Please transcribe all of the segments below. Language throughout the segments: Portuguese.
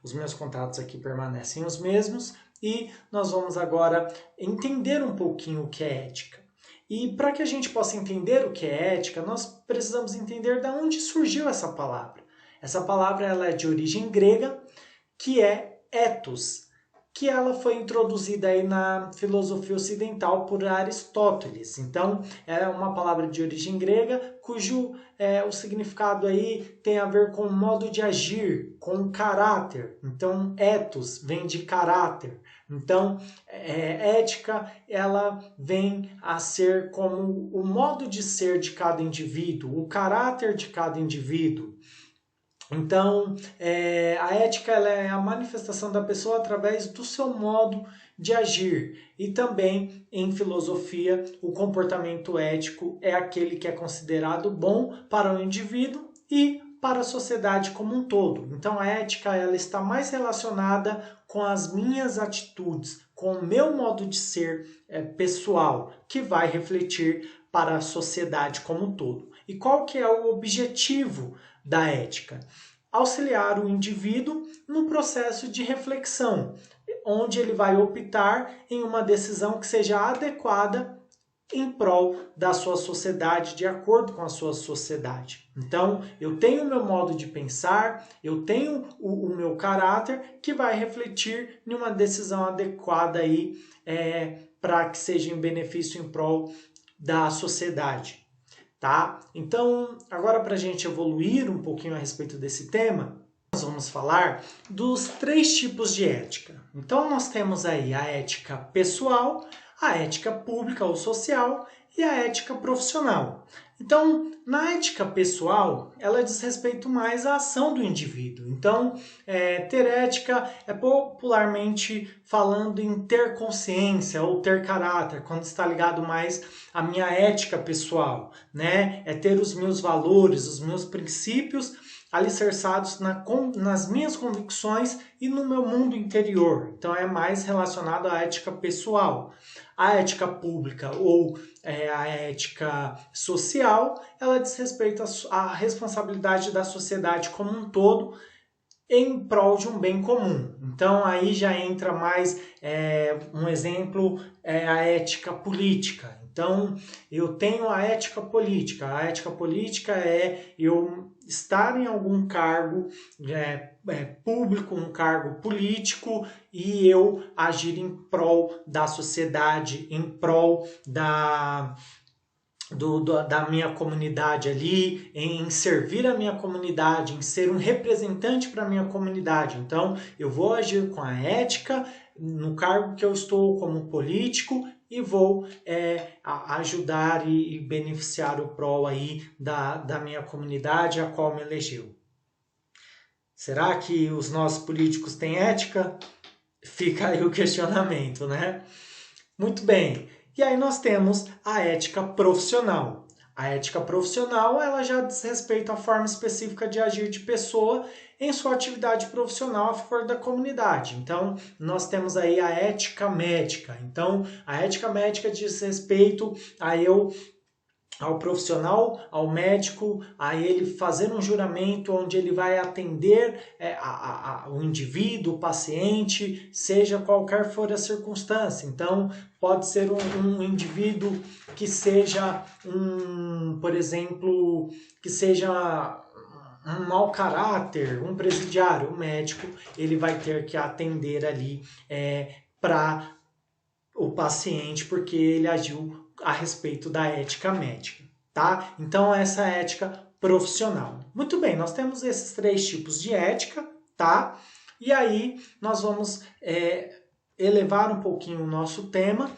os meus contatos aqui permanecem os mesmos e nós vamos agora entender um pouquinho o que é ética. E para que a gente possa entender o que é ética, nós precisamos entender de onde surgiu essa palavra. Essa palavra ela é de origem grega, que é ethos, que ela foi introduzida aí na filosofia ocidental por Aristóteles. Então, é uma palavra de origem grega, cujo o significado aí tem a ver com o modo de agir, com caráter. Então, ethos vem de caráter. Então, ética, ela vem a ser como o modo de ser de cada indivíduo, o caráter de cada indivíduo. Então, a ética ela é a manifestação da pessoa através do seu modo de agir. E também, em filosofia, o comportamento ético é aquele que é considerado bom para o indivíduo e para a sociedade como um todo. Então, a ética ela está mais relacionada com as minhas atitudes, com o meu modo de ser pessoal, que vai refletir para a sociedade como um todo. E qual que é o objetivo da ética? Auxiliar o indivíduo no processo de reflexão, onde ele vai optar em uma decisão que seja adequada em prol da sua sociedade, de acordo com a sua sociedade. Então, eu tenho o meu modo de pensar, eu tenho o meu caráter que vai refletir em uma decisão adequada aí, para que seja em benefício em prol da sociedade. Tá? Então, agora para a gente evoluir um pouquinho a respeito desse tema, nós vamos falar dos 3 tipos de ética. Então, nós temos aí a ética pessoal, a ética pública ou social e a ética profissional. Então, na ética pessoal, ela diz respeito mais à ação do indivíduo. Então, ter ética é popularmente falando em ter consciência ou ter caráter, quando está ligado mais à minha ética pessoal, né? É ter os meus valores, os meus princípios alicerçados nas minhas convicções e no meu mundo interior. Então, é mais relacionado à ética pessoal. A ética pública ou a ética social, ela diz respeito à responsabilidade da sociedade como um todo em prol de um bem comum. Então aí já entra mais um exemplo, a ética política. Então eu tenho a ética política. A ética política é eu estar em algum cargo público, um cargo político, e eu agir em prol da sociedade, em prol da minha comunidade ali, em servir a minha comunidade, em ser um representante para a minha comunidade. Então, eu vou agir com a ética no cargo que eu estou como político e vou ajudar e beneficiar o prol aí da minha comunidade a qual me elegeu. Será que os nossos políticos têm ética? Fica aí o questionamento, né? Muito bem. E aí nós temos a ética profissional. A ética profissional, ela já diz respeito à forma específica de agir de pessoa em sua atividade profissional a favor da comunidade. Então, nós temos aí a ética médica. Então, a ética médica diz respeito ao profissional, ao médico, a ele fazer um juramento onde ele vai atender o indivíduo, o paciente, seja qualquer for a circunstância. Então, pode ser um indivíduo que seja por exemplo, que seja um mau caráter, um presidiário, um médico, ele vai ter que atender ali para o paciente, porque ele agiu a respeito da ética médica, tá? Então, essa é a ética profissional. Muito bem, nós temos esses 3 tipos de ética, tá? E aí, nós vamos elevar um pouquinho o nosso tema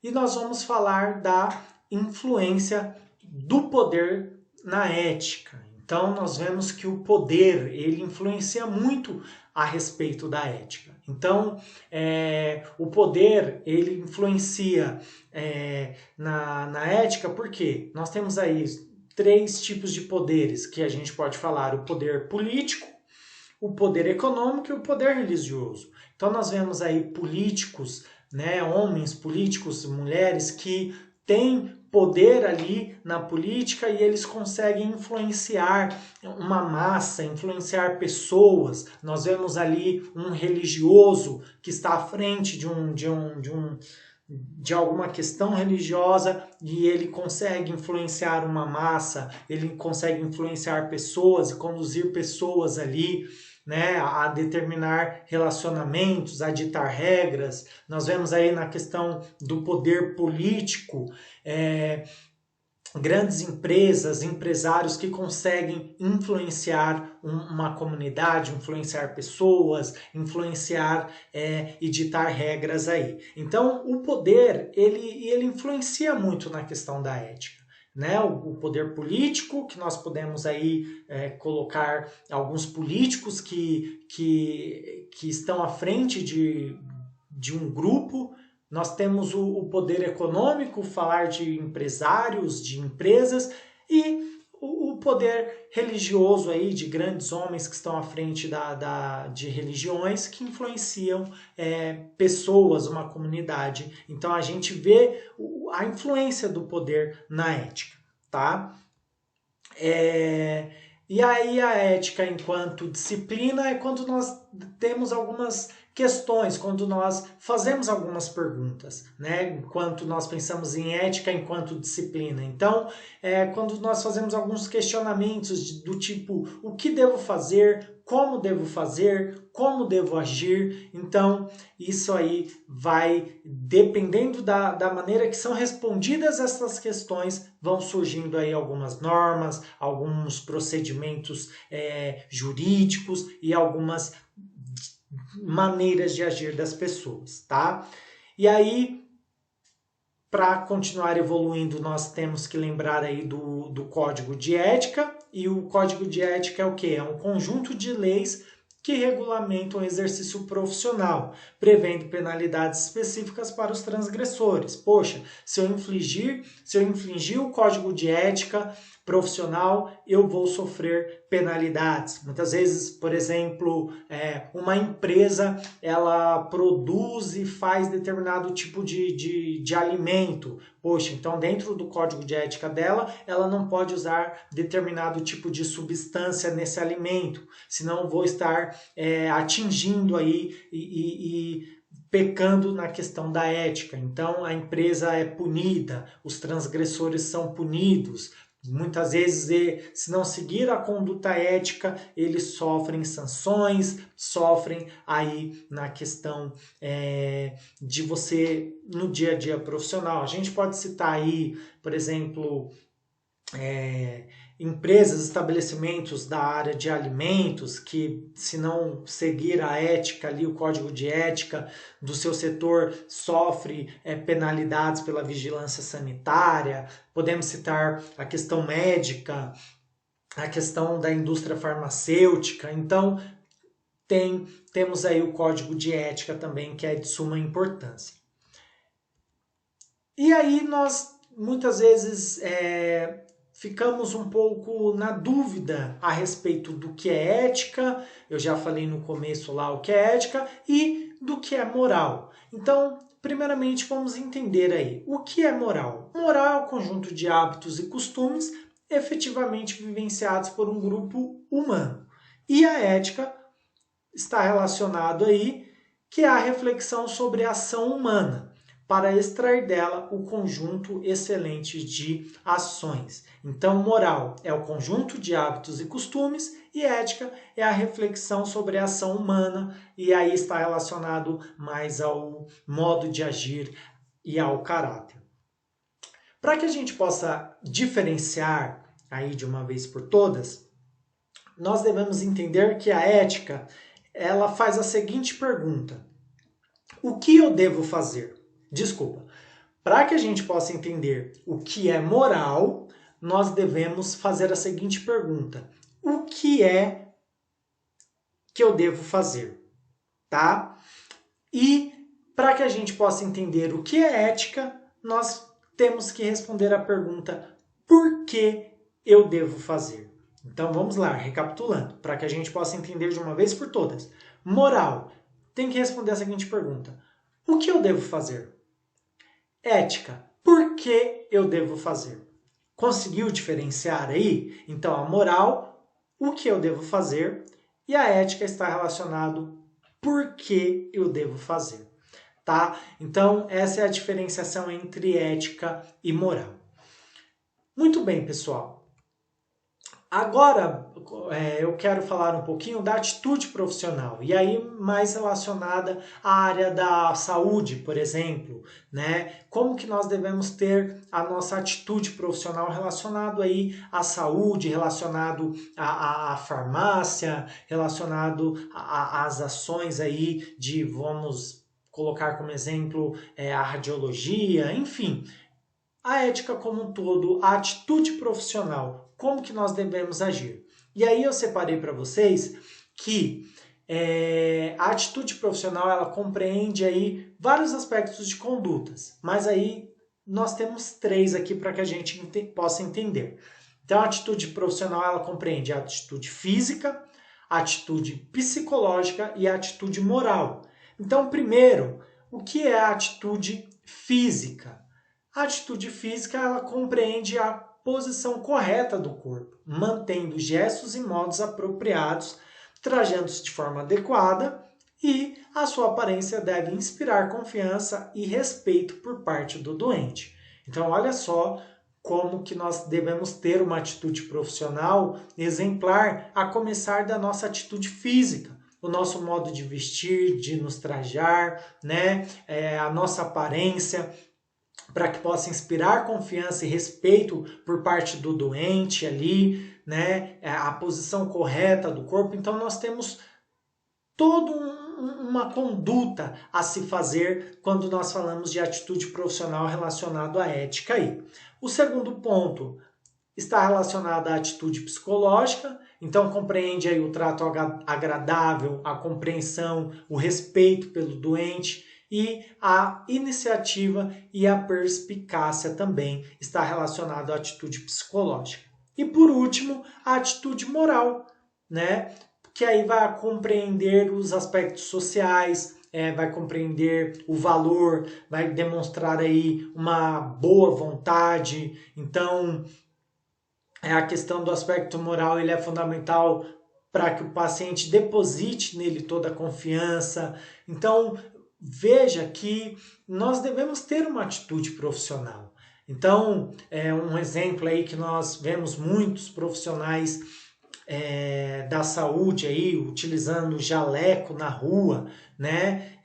e nós vamos falar da influência do poder na ética. Então, nós vemos que o poder, ele influencia muito a respeito da ética. Então, o poder, ele influencia na ética, porque nós temos aí 3 tipos de poderes que a gente pode falar: o poder político, o poder econômico e o poder religioso. Então, nós vemos aí políticos, né, homens políticos, mulheres que têm poder ali na política e eles conseguem influenciar uma massa, influenciar pessoas. Nós vemos ali um religioso que está à frente de alguma questão religiosa e ele consegue influenciar uma massa, ele consegue influenciar pessoas e conduzir pessoas ali, né, a determinar relacionamentos, a ditar regras. Nós vemos aí na questão do poder político, grandes empresas, empresários que conseguem influenciar uma comunidade, influenciar pessoas, influenciar e ditar regras aí. Então, o poder, ele influencia muito na questão da ética. Né? O poder político, que nós podemos aí colocar alguns políticos que estão à frente de um grupo. Nós temos o poder econômico, falar de empresários, de empresas, e o poder religioso aí, de grandes homens que estão à frente de religiões que influenciam pessoas, uma comunidade. Então a gente vê a influência do poder na ética, tá? E aí a ética enquanto disciplina é quando nós temos algumas questões, quando nós fazemos algumas perguntas, né? Enquanto nós pensamos em ética enquanto disciplina. Então, quando nós fazemos alguns questionamentos do tipo, o que devo fazer, como devo agir. Então, isso aí vai, dependendo da maneira que são respondidas essas questões, vão surgindo aí algumas normas, alguns procedimentos jurídicos e algumas maneiras de agir das pessoas, tá? E aí, para continuar evoluindo, nós temos que lembrar aí do Código de Ética, e o Código de Ética é o quê? É um conjunto de leis que regulamentam o exercício profissional, prevendo penalidades específicas para os transgressores. Poxa, se eu infringir o Código de Ética profissional, eu vou sofrer penalidades. Muitas vezes, por exemplo, uma empresa ela produz e faz determinado tipo de alimento. Poxa, então dentro do código de ética dela, ela não pode usar determinado tipo de substância nesse alimento, senão vou estar atingindo aí e pecando na questão da ética. Então a empresa é punida, os transgressores são punidos. Muitas vezes, se não seguir a conduta ética, eles sofrem sanções, sofrem aí na questão de você no dia a dia profissional. A gente pode citar aí, por exemplo, empresas, estabelecimentos da área de alimentos que, se não seguir a ética ali, o código de ética do seu setor, sofre penalidades pela vigilância sanitária. Podemos citar a questão médica, a questão da indústria farmacêutica. Então, temos aí o código de ética também, que é de suma importância. E aí nós, muitas vezes, ficamos um pouco na dúvida a respeito do que é ética. Eu já falei no começo lá o que é ética e do que é moral. Então, primeiramente, vamos entender aí o que é moral. Moral é o conjunto de hábitos e costumes efetivamente vivenciados por um grupo humano. E a ética está relacionado aí, que é a reflexão sobre a ação humana, para extrair dela o conjunto excelente de ações. Então, moral é o conjunto de hábitos e costumes e ética é a reflexão sobre a ação humana, e aí está relacionado mais ao modo de agir e ao caráter. Para que a gente possa diferenciar aí de uma vez por todas, nós devemos entender que a ética, ela faz a seguinte pergunta: o que eu devo fazer? Desculpa. Para que a gente possa entender o que é moral, nós devemos fazer a seguinte pergunta: o que é que eu devo fazer? Tá? E para que a gente possa entender o que é ética, nós temos que responder a pergunta: por que eu devo fazer? Então vamos lá, recapitulando, para que a gente possa entender de uma vez por todas. Moral, tem que responder a seguinte pergunta: o que eu devo fazer? Ética, por que eu devo fazer. Conseguiu diferenciar aí? Então, a moral, o que eu devo fazer, e a ética está relacionado por que eu devo fazer, tá? Então, essa é a diferenciação entre ética e moral. Muito bem, pessoal. Agora, eu quero falar um pouquinho da atitude profissional, e aí mais relacionada à área da saúde, por exemplo, né? Como que nós devemos ter a nossa atitude profissional relacionado aí à saúde, relacionado à farmácia, relacionado às ações aí de, vamos colocar como exemplo, a radiologia, enfim, a ética como um todo, a atitude profissional, como que nós devemos agir. E aí eu separei para vocês que a atitude profissional ela compreende aí vários aspectos de condutas, mas aí nós temos 3 aqui para que a gente possa entender. Então a atitude profissional ela compreende a atitude física, a atitude psicológica e a atitude moral. Então primeiro, o que é a atitude física? A atitude física ela compreende a posição correta do corpo, mantendo gestos e modos apropriados, trajando-se de forma adequada e a sua aparência deve inspirar confiança e respeito por parte do doente. Então, olha só como que nós devemos ter uma atitude profissional exemplar a começar da nossa atitude física. O nosso modo de vestir, de nos trajar, né? A nossa aparência, para que possa inspirar confiança e respeito por parte do doente ali, né? A posição correta do corpo. Então nós temos toda uma conduta a se fazer quando nós falamos de atitude profissional relacionado à ética aí. O segundo ponto está relacionado à atitude psicológica, então compreende aí o trato agradável, a compreensão, o respeito pelo doente e a iniciativa e a perspicácia também está relacionado à atitude psicológica. E por último, a atitude moral, né? Que aí vai compreender os aspectos sociais, vai compreender o valor, vai demonstrar aí uma boa vontade. Então, a questão do aspecto moral ele é fundamental para que o paciente deposite nele toda a confiança. Então, veja que nós devemos ter uma atitude profissional. Então, um exemplo aí que nós vemos muitos profissionais da saúde aí utilizando jaleco na rua, né?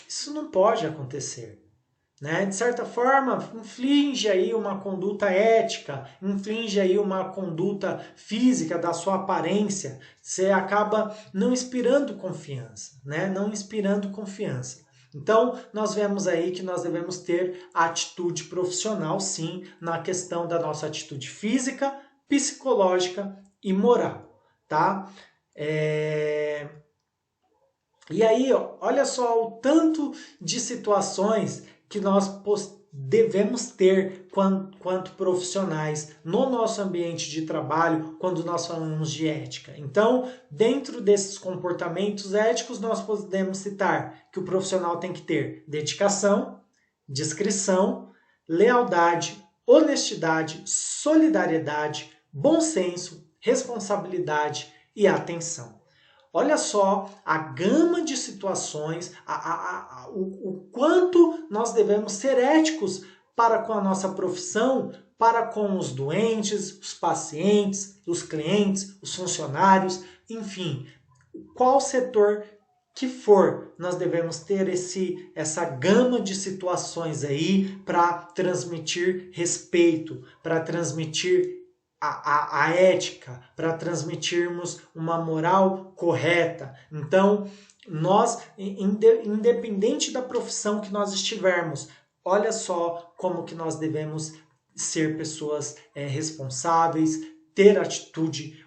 Isso não pode acontecer. Né? De certa forma, inflige aí uma conduta ética, inflige aí uma conduta física da sua aparência, você acaba não inspirando confiança, né? Não inspirando confiança. Então, nós vemos aí que nós devemos ter atitude profissional, sim, na questão da nossa atitude física, psicológica e moral, tá? E aí, olha só o tanto de situações que nós devemos ter quanto profissionais no nosso ambiente de trabalho quando nós falamos de ética. Então, dentro desses comportamentos éticos, nós podemos citar que o profissional tem que ter dedicação, discrição, lealdade, honestidade, solidariedade, bom senso, responsabilidade e atenção. Olha só a gama de situações, o quanto nós devemos ser éticos para com a nossa profissão, para com os doentes, os pacientes, os clientes, os funcionários, enfim, qual setor que for, nós devemos ter essa gama de situações aí para transmitir respeito, para transmitir a ética, para transmitirmos uma moral correta. Então, nós, independente da profissão que nós estivermos, olha só como que nós devemos ser pessoas responsáveis, ter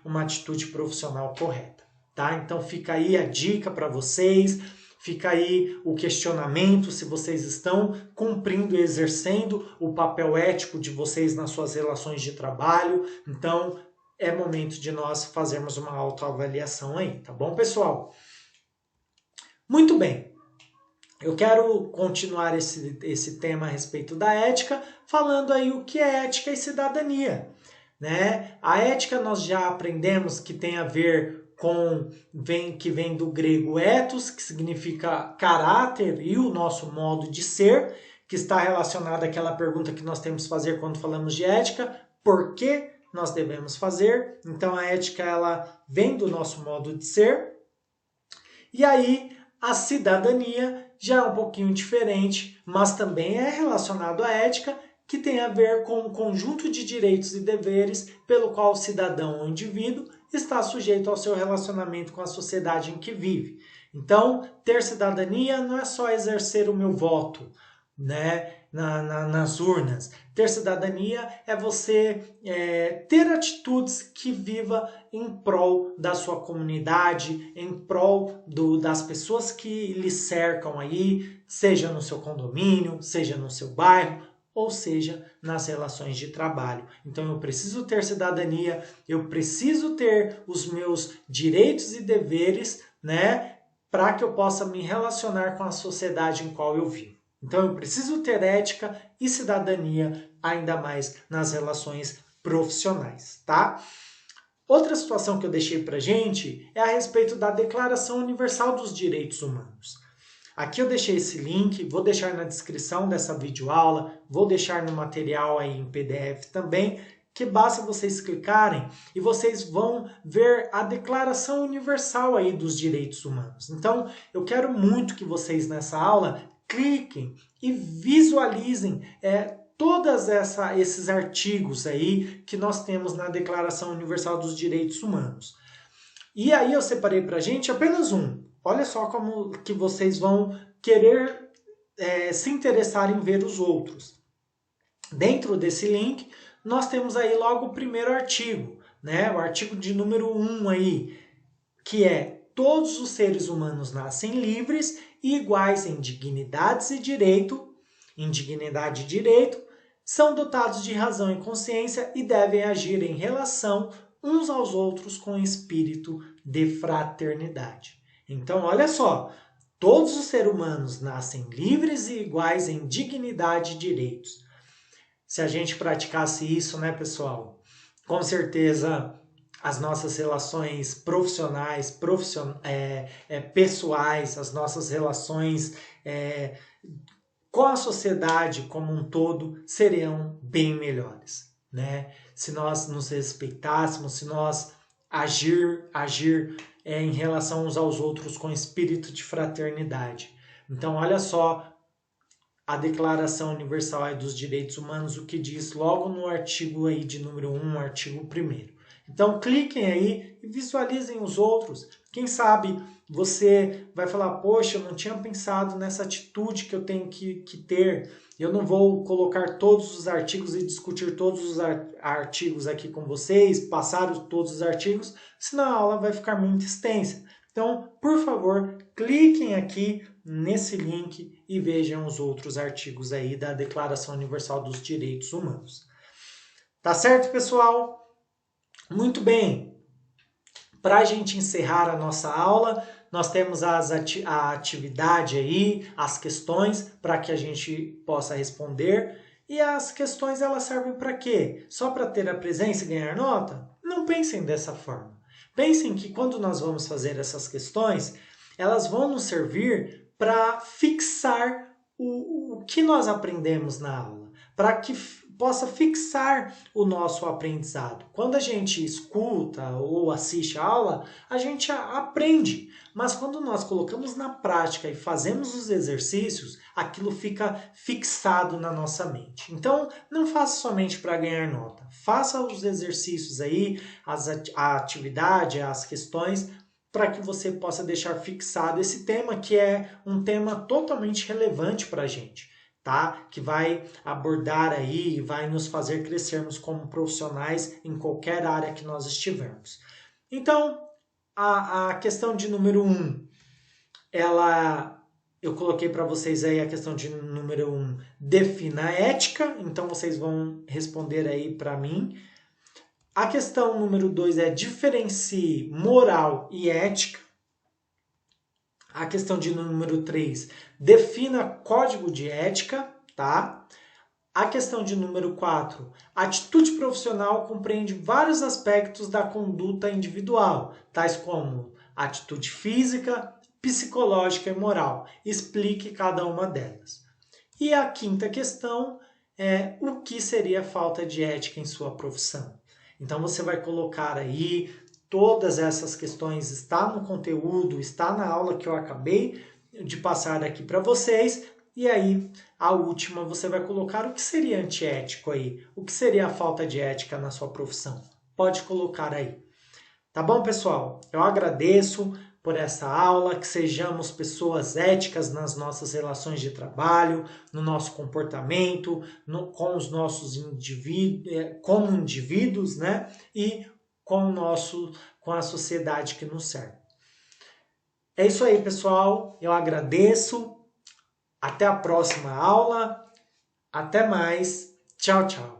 uma atitude profissional correta. Tá? Então fica aí a dica para vocês. Fica aí o questionamento se vocês estão cumprindo e exercendo o papel ético de vocês nas suas relações de trabalho. Então, é momento de nós fazermos uma autoavaliação aí, tá bom, pessoal? Muito bem. eu quero continuar esse tema a respeito da ética, falando aí o que é ética e cidadania, né? A ética nós já aprendemos que tem a ver com, que vem do grego ethos, que significa caráter e o nosso modo de ser, que está relacionado àquela pergunta que nós temos que fazer quando falamos de ética, por que nós devemos fazer? Então a ética ela vem do nosso modo de ser. E aí a cidadania já é um pouquinho diferente, mas também é relacionado à ética, que tem a ver com um conjunto de direitos e deveres pelo qual o cidadão ou indivíduo está sujeito ao seu relacionamento com a sociedade em que vive. Então, ter cidadania não é só exercer o meu voto, né, nas urnas. Ter cidadania é você ter atitudes que viva em prol da sua comunidade, em prol das pessoas que lhe cercam aí, seja no seu condomínio, seja no seu bairro, ou seja, nas relações de trabalho. Então eu preciso ter cidadania, eu preciso ter os meus direitos e deveres, né, para que eu possa me relacionar com a sociedade em qual eu vivo. Então eu preciso ter ética e cidadania, ainda mais nas relações profissionais, tá? Outra situação que eu deixei pra gente é a respeito da Declaração Universal dos Direitos Humanos. Aqui eu deixei esse link, vou deixar na descrição dessa videoaula, vou deixar no material aí em PDF também, que basta vocês clicarem e vocês vão ver a Declaração Universal aí dos Direitos Humanos. Então, eu quero muito que vocês nessa aula cliquem e visualizem todos esses artigos aí que nós temos na Declaração Universal dos Direitos Humanos. E aí eu separei pra gente apenas um. Olha só como que vocês vão querer se interessar em ver os outros. Dentro desse link, nós temos aí logo o primeiro artigo, né? O artigo de número 1 aí, que é: todos os seres humanos nascem livres e iguais em dignidade e direito, são dotados de razão e consciência e devem agir em relação uns aos outros com espírito de fraternidade. Então, olha só, todos os seres humanos nascem livres e iguais em dignidade e direitos. Se a gente praticasse isso, né, pessoal? Com certeza as nossas relações profissionais, pessoais, as nossas relações com a sociedade como um todo seriam bem melhores, né? Se nós nos respeitássemos, se nós agir em relação uns aos outros com espírito de fraternidade. Então, olha só a Declaração Universal dos Direitos Humanos, o que diz logo no artigo aí de número 1, artigo 1º. Então, cliquem aí e visualizem os outros. Quem sabe você vai falar, poxa, eu não tinha pensado nessa atitude que eu tenho que ter. Eu não vou colocar todos os artigos e discutir todos os artigos aqui com vocês, passar todos os artigos, senão a aula vai ficar muito extensa. Então, por favor, cliquem aqui nesse link e vejam os outros artigos aí da Declaração Universal dos Direitos Humanos. Tá certo, pessoal? Muito bem. Para a gente encerrar a nossa aula, nós temos a atividade aí, as questões para que a gente possa responder. E as questões elas servem para quê? Só para ter a presença e ganhar nota? Não pensem dessa forma. Pensem que quando nós vamos fazer essas questões, elas vão nos servir para fixar o que nós aprendemos na aula, para que possa fixar o nosso aprendizado. Quando a gente escuta ou assiste a aula, a gente aprende, mas quando nós colocamos na prática e fazemos os exercícios, aquilo fica fixado na nossa mente. Então, não faça somente para ganhar nota. Faça os exercícios aí, a atividade, as questões, para que você possa deixar fixado esse tema, que é um tema totalmente relevante para a gente. Tá? Que vai abordar aí, vai nos fazer crescermos como profissionais em qualquer área que nós estivermos. Então, a questão de número 1, eu coloquei para vocês aí a questão de número 1, defina a ética, então vocês vão responder aí para mim. A questão número 2 é diferencie moral e ética. A questão de número 3, defina código de ética, tá? A questão de número 4, atitude profissional compreende vários aspectos da conduta individual, tais como atitude física, psicológica e moral. Explique cada uma delas. E a quinta questão é o que seria falta de ética em sua profissão. Então você vai colocar aí todas essas questões, está no conteúdo, está na aula que eu acabei de passar aqui para vocês. E aí, a última, você vai colocar o que seria antiético aí, o que seria a falta de ética na sua profissão. Pode colocar aí. Tá bom, pessoal? Eu agradeço por essa aula, que sejamos pessoas éticas nas nossas relações de trabalho, no nosso comportamento, com os nossos indivíduos, como indivíduos, né? E com a sociedade que nos serve. É isso aí, pessoal. Eu agradeço. Até a próxima aula. Até mais. Tchau, tchau.